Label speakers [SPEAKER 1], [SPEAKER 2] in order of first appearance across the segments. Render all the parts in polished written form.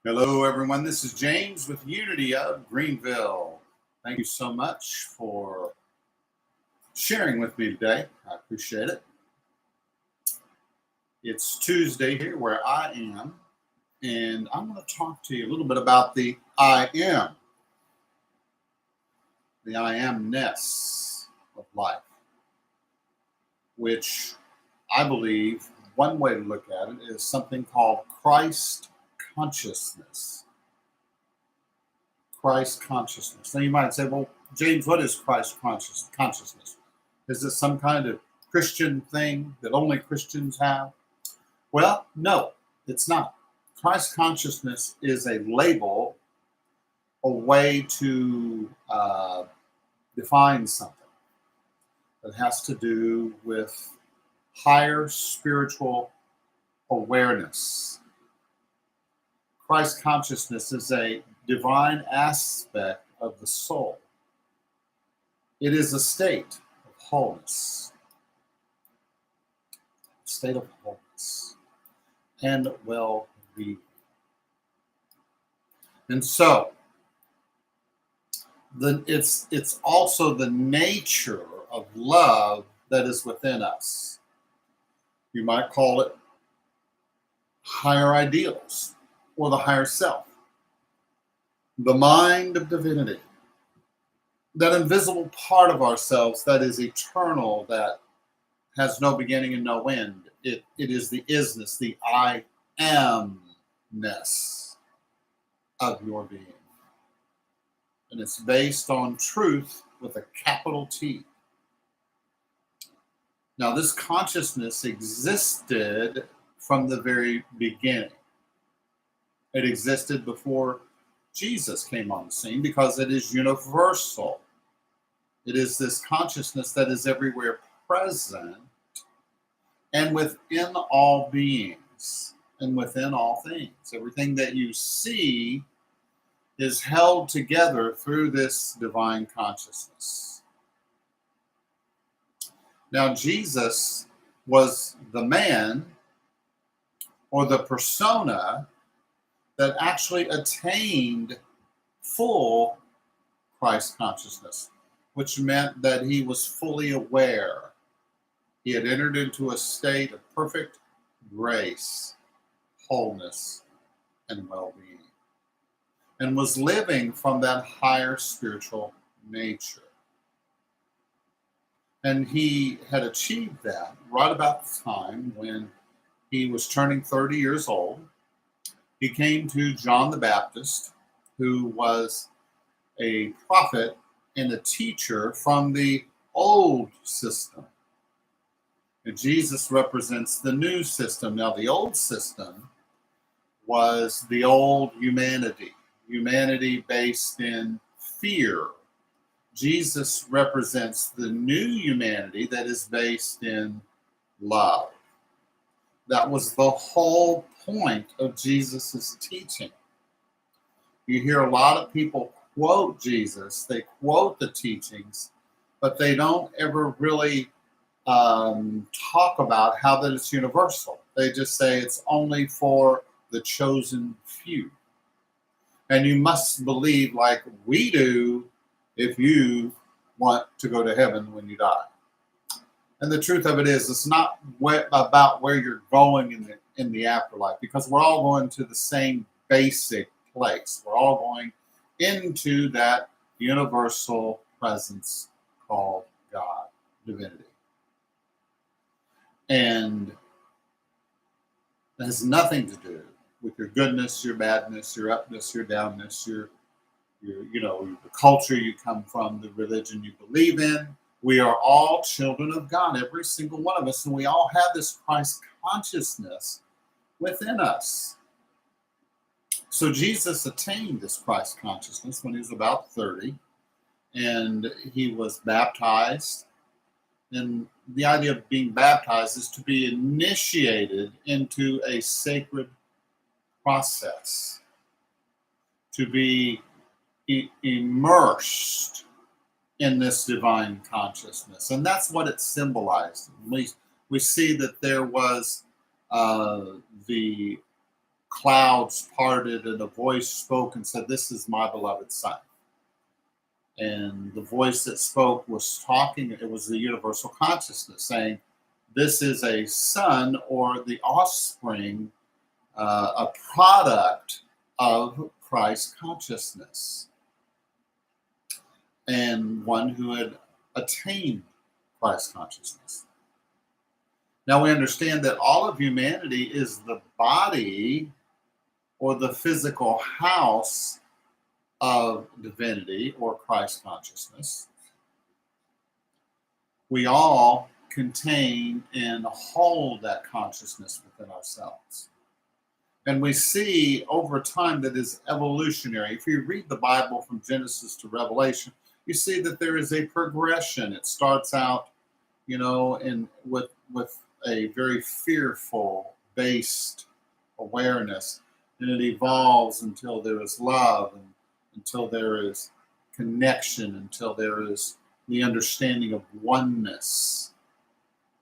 [SPEAKER 1] Hello, everyone. This is James with Unity of Greenville. Thank you so much for sharing with me today. I appreciate it. It's Tuesday here where I am, and I'm going to talk to you a little bit about the I am, the I amness of life, which I believe one way to look at it is something called Christ consciousness. Christ consciousness. Now you might say, well, James, what is Christ consciousness? Is it some kind of Christian thing that only Christians have? Well, no, it's not. Christ consciousness is a label, a way to define something that has to do with higher spiritual awareness. Christ consciousness is a divine aspect of the soul. It is a state of wholeness, state of wholeness and well-being. And so, it's also the nature of love that is within us. You might call it higher ideals or the higher self, the mind of divinity, that invisible part of ourselves that is eternal, that has no beginning and no end. It is the isness, the I amness of your being. And it's based on truth with a capital T. Now, this consciousness existed from the very beginning. It existed before Jesus came on the scene because it is universal. It is this consciousness that is everywhere present and within all beings and within all things. Everything that you see is held together through this divine consciousness. Now, Jesus was the man or the persona that actually attained full Christ consciousness, which meant that he was fully aware. He had entered into a state of perfect grace, wholeness, and well-being, and was living from that higher spiritual nature. And he had achieved that right about the time when he was turning 30 years old. He came to John the Baptist, who was a prophet and a teacher from the old system. And Jesus represents the new system. Now, the old system was the old humanity based in fear. Jesus represents the new humanity that is based in love. That was the whole point of Jesus' teaching. You hear a lot of people quote Jesus, they quote the teachings, but they don't ever really talk about how that it's universal. They just say it's only for the chosen few. And you must believe like we do if you want to go to heaven when you die. And the truth of it is, it's not about where you're going in the afterlife, because we're all going to the same basic place. We're all going into that universal presence called God, divinity. And it has nothing to do with your goodness, your badness, your upness, your downness, your the culture you come from, the religion you believe in. We are all children of God, every single one of us, and we all have this Christ consciousness within us. So Jesus attained this Christ consciousness when he was about 30, and he was baptized. And the idea of being baptized is to be initiated into a sacred process, to be immersed in this divine consciousness. And that's what it symbolized. We see that there was the clouds parted and a voice spoke and said, "This is my beloved son." And the voice that spoke was talking, it was the universal consciousness saying, "This is a son or the offspring, a product of Christ consciousness, and one who had attained Christ consciousness." Now we understand that all of humanity is the body or the physical house of divinity or Christ consciousness. We all contain and hold that consciousness within ourselves. And we see over time that is evolutionary. If you read the Bible from Genesis to Revelation, you see that there is a progression. It starts out, with a very fearful based awareness, and it evolves until there is love, and until there is connection, until there is the understanding of oneness.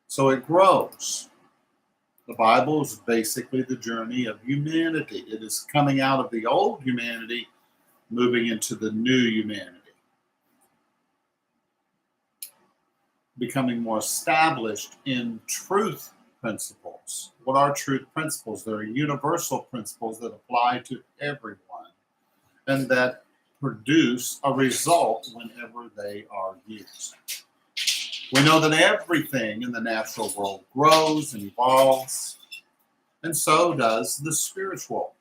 [SPEAKER 1] So it grows. The Bible is basically the journey of humanity. It is coming out of the old humanity, moving into the new humanity, becoming more established in truth principles. What are truth principles? They're universal principles that apply to everyone and that produce a result whenever they are used. We know that everything in the natural world grows and evolves, and so does the spiritual.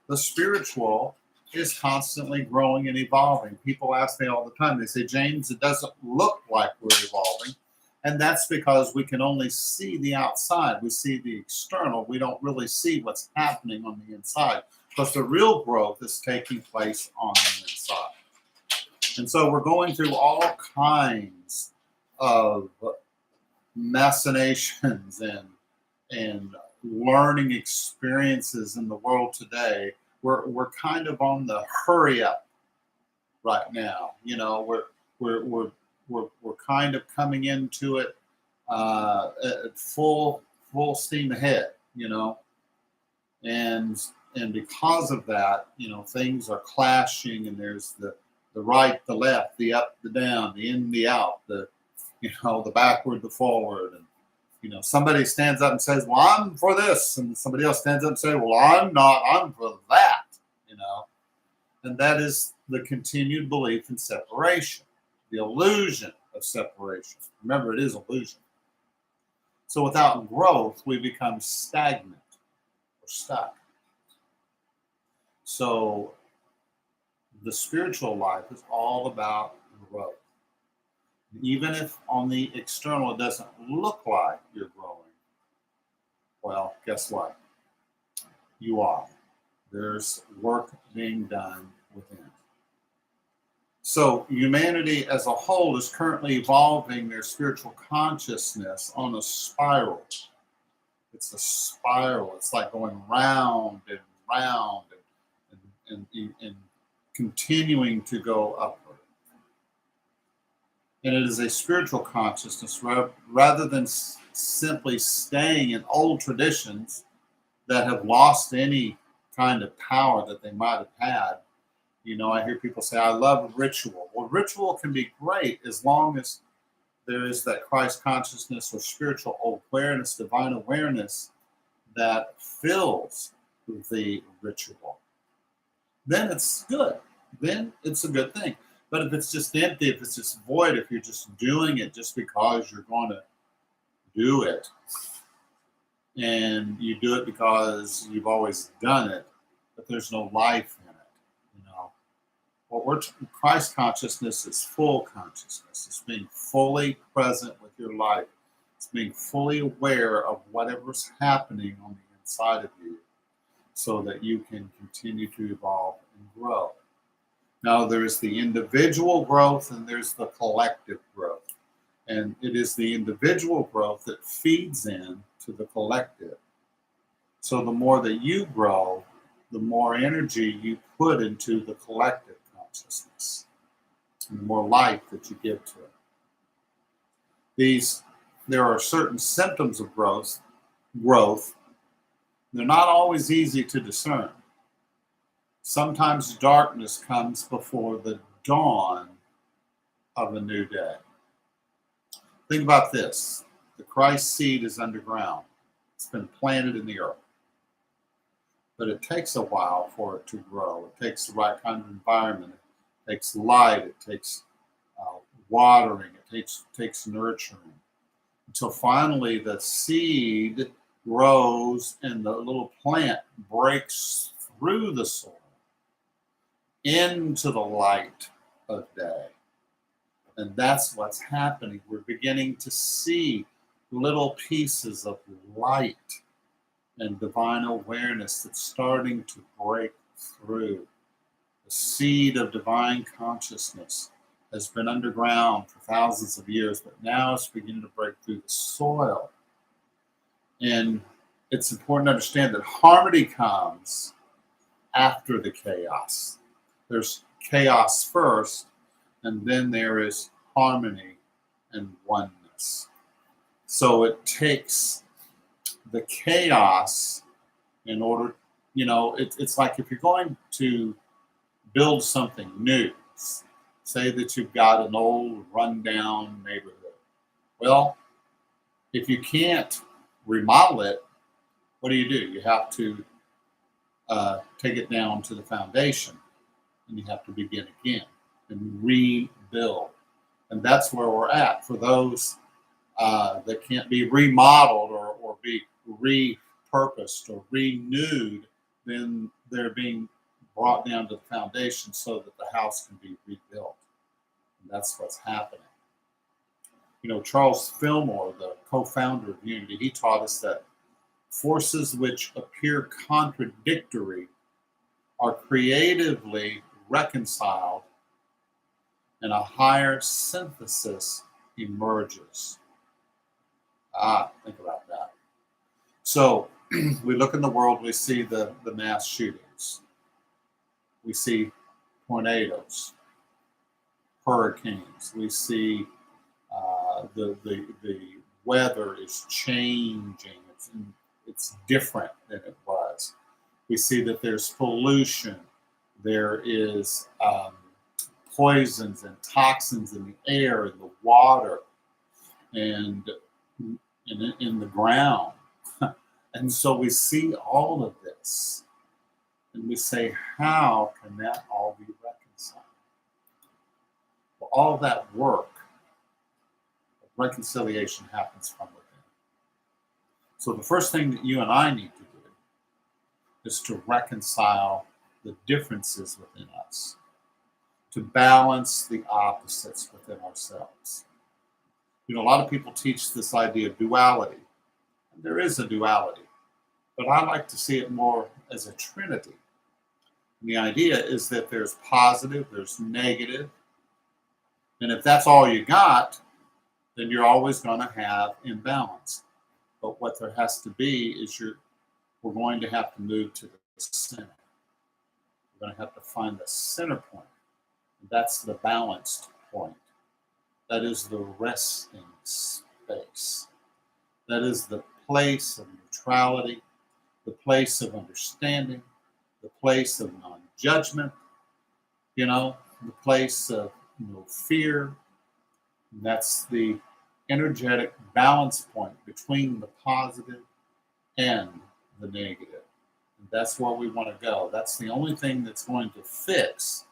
[SPEAKER 1] The spiritual is constantly growing and evolving. People ask me all the time, they say, "James, it doesn't look like we're evolving." And that's because we can only see the outside. We see the external. We don't really see what's happening on the inside, because the real growth is taking place on the inside. And so we're going through all kinds of machinations and learning experiences in the world today. We're kind of on the hurry up right now. We're kind of coming into it at full steam ahead. And because of that, things are clashing, and there's the right, the left, the up, the down, the in, the out, the backward, the forward. And somebody stands up and says, "Well, I'm for this," and somebody else stands up and says, "Well, I'm not, I'm for that." And that is the continued belief in separation, the illusion of separation. Remember, it is illusion. So without growth, we become stagnant or stuck. So the spiritual life is all about growth. Even if on the external it doesn't look like you're growing, well, guess what? You are. There's work being done within. So humanity as a whole is currently evolving their spiritual consciousness on a spiral. It's a spiral. It's like going round and round and continuing to go upward. And it is a spiritual consciousness rather than simply staying in old traditions that have lost any kind of power that they might have had. I hear people say, "I love ritual." Well, ritual can be great as long as there is that Christ consciousness or spiritual awareness, divine awareness that fills the ritual. Then it's good. Then it's a good thing. But if it's just empty, if it's just void, if you're just doing it just because you're going to do it, and you do it because you've always done it, but there's no life in it, Christ consciousness is full consciousness. It's being fully present with your life. It's being fully aware of whatever's happening on the inside of you, so that you can continue to evolve and grow. Now, there's the individual growth and there's the collective growth. And it is the individual growth that feeds in to the collective. So the more that you grow, the more energy you put into the collective consciousness, and the more life that you give to it. There are certain symptoms of growth They're not always easy to discern. Sometimes darkness comes before the dawn of a new day. Think about this. The Christ seed is underground. It's been planted in the earth. But it takes a while for it to grow. It takes the right kind of environment. It takes light. It takes watering. It takes nurturing. Until finally the seed grows and the little plant breaks through the soil into the light of day. And that's what's happening. We're beginning to see little pieces of light and divine awareness that's starting to break through. The seed of divine consciousness has been underground for thousands of years, but now it's beginning to break through the soil. And it's important to understand that harmony comes after the chaos. There's chaos first, and then there is harmony and oneness. So it takes the chaos in order, it's like if you're going to build something new, say that you've got an old rundown neighborhood. Well, if you can't remodel it, what do? You have to take it down to the foundation, and you have to begin again and rebuild. And that's where we're at. For those that can't be remodeled or be repurposed or renewed, then they're being brought down to the foundation so that the house can be rebuilt. And that's what's happening. Charles Fillmore, the co-founder of Unity, he taught us that forces which appear contradictory are creatively reconciled and a higher synthesis emerges. Think about that. So we look in the world, we see the mass shootings. We see tornadoes, hurricanes. We see the weather is changing. It's different than it was. We see that there's pollution. There is poisons and toxins in the air, in the water, and in the ground. And so we see all of this. And we say, how can that all be reconciled? Well, all that work of reconciliation happens from within. So the first thing that you and I need to do is to reconcile the differences within us, to balance the opposites within ourselves. A lot of people teach this idea of duality. And there is a duality, but I like to see it more as a trinity. And the idea is that there's positive, there's negative, and if that's all you got, then you're always going to have imbalance. But what there has to be is we're going to have to move to the center. We're going to have to find the center point. And that's the balanced point. That is the resting space. That is the place of neutrality, the place of understanding, the place of non-judgment, the place of no fear. And that's the energetic balance point between the positive and the negative. And that's where we want to go. That's the only thing that's going to fix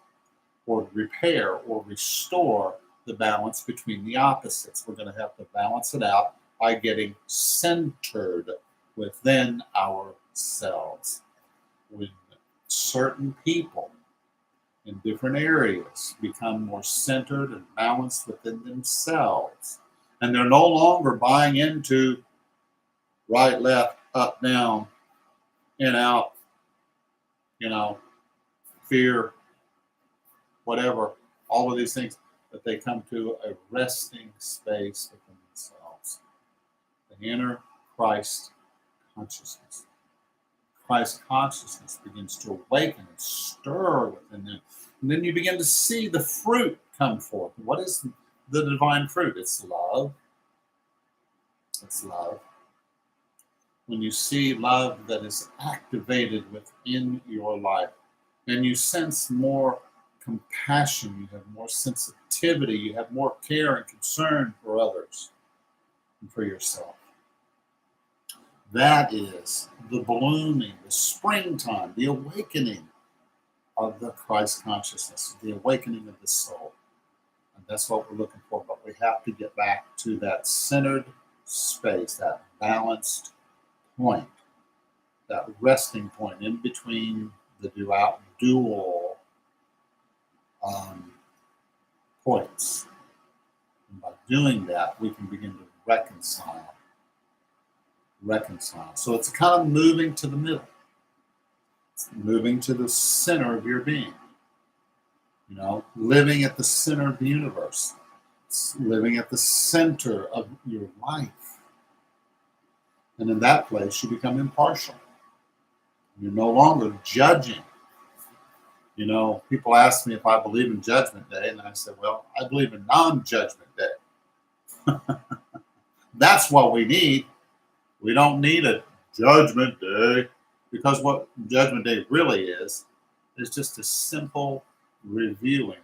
[SPEAKER 1] or repair or restore the balance between the opposites. We're going to have to balance it out by getting centered within ourselves. When certain people in different areas become more centered and balanced within themselves, and they're no longer buying into right, left, up, down, in, out, fear, whatever, all of these things, that they come to a resting space within themselves. The inner Christ consciousness. Christ consciousness begins to awaken and stir within them. And then you begin to see the fruit come forth. What is the divine fruit? It's love. It's love. when you see love that is activated within your life, and you sense more compassion, you have more sensitivity, you have more care and concern for others and for yourself. That is the blooming, the springtime, the awakening of the Christ consciousness, the awakening of the soul. And that's what we're looking for. But we have to get back to that centered space, that balanced point, that resting point in between the dual points. And by doing that, we can begin to reconcile. So it's kind of moving to the middle. It's moving to the center of your being. You know, living at the center of the universe. It's living at the center of your life. And in that place, you become impartial. You're no longer judging. You know, people ask me if I believe in Judgment Day, and I said, well, I believe in non-Judgment Day. That's what we need. We don't need a Judgment Day, because what Judgment Day really is just a simple reviewing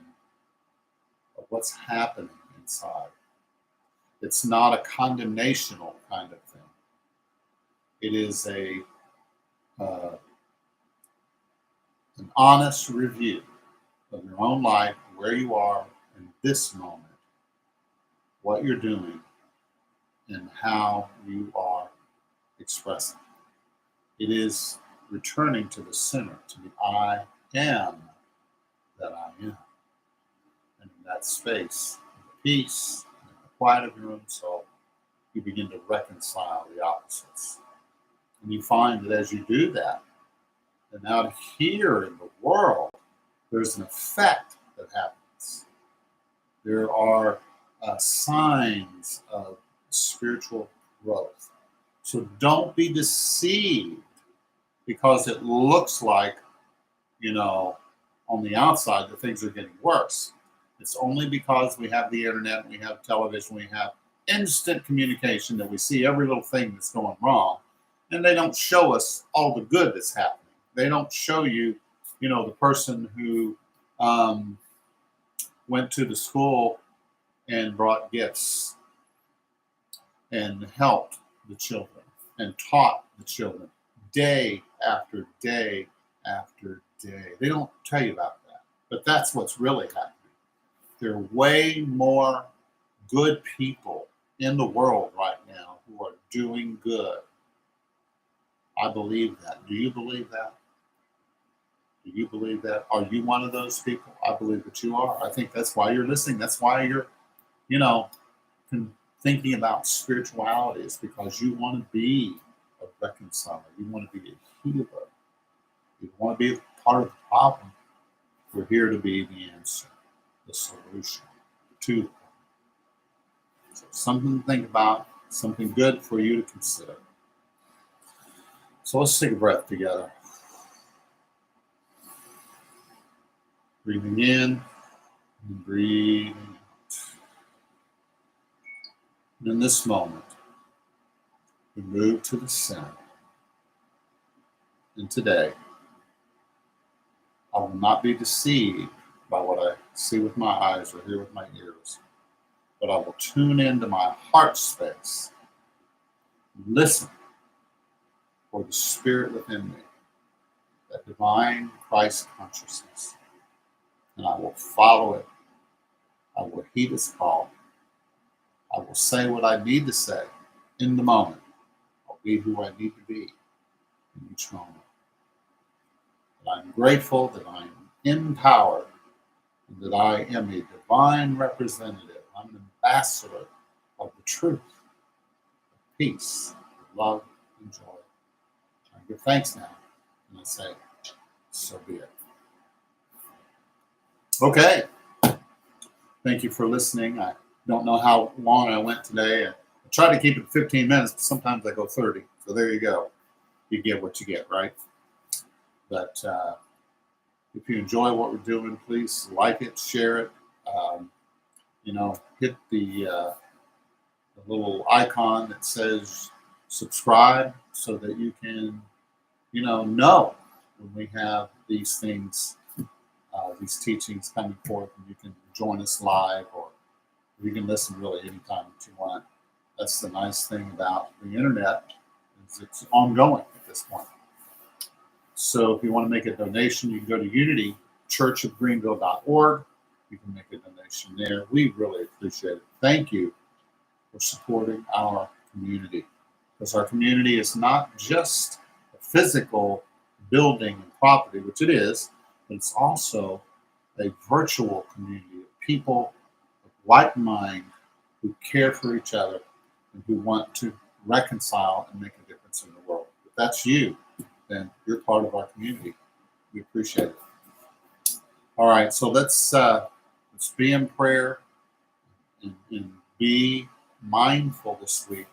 [SPEAKER 1] of what's happening inside. It's not a condemnational kind of thing. It is an honest review of your own life, where you are in this moment, what you're doing, and how you are expressing. It is returning to the center, to the I am that I am. And in that space, in the peace, in the quiet of your own soul, you begin to reconcile the opposites. And you find that as you do that, and out here in the world, there's an effect that happens. There are signs of spiritual growth. So don't be deceived because it looks like, you know, on the outside that things are getting worse. It's only because we have the internet, we have television, we have instant communication that we see every little thing that's going wrong, and they don't show us all the good that's happening. They don't show you, you know, the person who went to the school and brought gifts and helped the children and taught the children day after day after day. They don't tell you about that, but that's what's really happening. There are way more good people in the world right now who are doing good. I believe that. Do you believe that? Do you believe that? Are you one of those people? I believe that you are. I think that's why you're listening. That's why you're, you know, thinking about spirituality, is because you want to be a reconciler. You want to be a healer. You want to be part of the problem. We're here to be the answer, the solution to the problem. So something to think about, something good for you to consider. So let's take a breath together. Breathing in and breathing out. And in this moment, we move to the center. And today, I will not be deceived by what I see with my eyes or hear with my ears, but I will tune into my heart space, listen for the spirit within me, that divine Christ consciousness, and I will follow it. I will heed its call. I will say what I need to say in the moment. I'll be who I need to be in each moment. But I'm grateful that I am empowered and that I am a divine representative. I'm an ambassador of the truth, of peace, of love, and joy. I give thanks now, and I say, so be it. Okay. Thank you for listening. I don't know how long I went today. I try to keep it 15 minutes, but sometimes I go 30. So there you go. You get what you get, right? But if you enjoy what we're doing, please like it, share it. Hit the little icon that says subscribe so that you can, know when we have these things, these teachings coming forth, and you can join us live, or you can listen really anytime that you want. That's the nice thing about the internet, is it's ongoing at this point. So if you want to make a donation, you can go to unitychurchofgreenville.org. You can make a donation there. We really appreciate it. Thank you for supporting our community, because our community is not just a physical building and property, which it is, but it's also a virtual community of people of like mind who care for each other and who want to reconcile and make a difference in the world. If that's you, then you're part of our community. We appreciate it. All right, so let's be in prayer and be mindful this week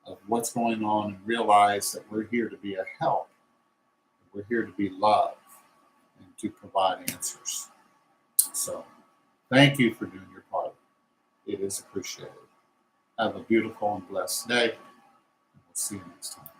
[SPEAKER 1] of what's going on, and realize that we're here to be a help. We're here to be love and to provide answers. So thank you for doing your part. It is appreciated. Have a beautiful and blessed day. And we'll see you next time.